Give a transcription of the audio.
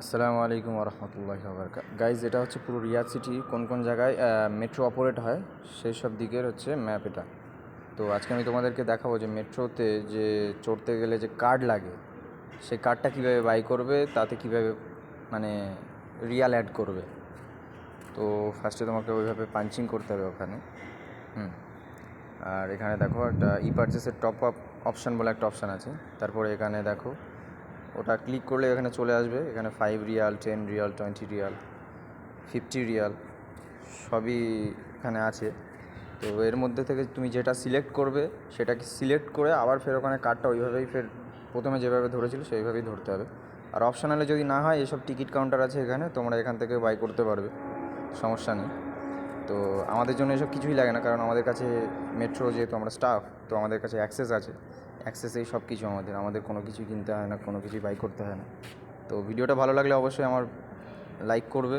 আসসালামু আলাইকুম রহমতুল্লাহি গাইজ, এটা হচ্ছে পুরো রিয়াদ সিটি কোন কোন জায়গায় মেট্রো অপারেট হয় সেই সব দিকের হচ্ছে ম্যাপ এটা। তো আজকে আমি তোমাদেরকে দেখাবো যে মেট্রোতে যে চড়তে গেলে যে কার্ড লাগে সেই কার্ডটা কীভাবে বাই করবে, তাতে কীভাবে মানে রিয়াল অ্যাড করবে। তো ফার্স্টে তোমাকে ওইভাবে পাঞ্চিং করতে হবে ওখানে। আর এখানে দেখো একটা পারচেসের টপ আপ অপশান বলে একটা অপশান আছে। তারপরে এখানে দেখো ওটা ক্লিক করলে এখানে চলে আসবে। এখানে 5 রিয়াল, 10 রিয়াল, 20 রিয়াল, 50 রিয়াল সবই এখানে আছে। তো এর মধ্যে থেকে তুমি যেটা সিলেক্ট করবে সেটাকে সিলেক্ট করে আবার ফের ওখানে কার্ডটা ওইভাবেই ফের প্রথমে যেভাবে ধরেছিল সেইভাবেই ধরতে হবে। আর অপশনালে যদি না হয়, এসব টিকিট কাউন্টার আছে এখানে, তোমরা এখান থেকে বাই করতে পারবে, সমস্যা নেই। তো আমাদের জন্য এসব কিছুই লাগে না, কারণ আমাদের কাছে মেট্রো, যেহেতু আমরা স্টাফ, তো আমাদের কাছে অ্যাক্সেস আছে। অ্যাক্সেসেই সব কিছু আমাদের কোনো কিছুই কিনতে হয় না, কোনো কিছুই বাই করতে হয় না। তো ভিডিওটা ভালো লাগলে অবশ্যই আমার লাইক করবে।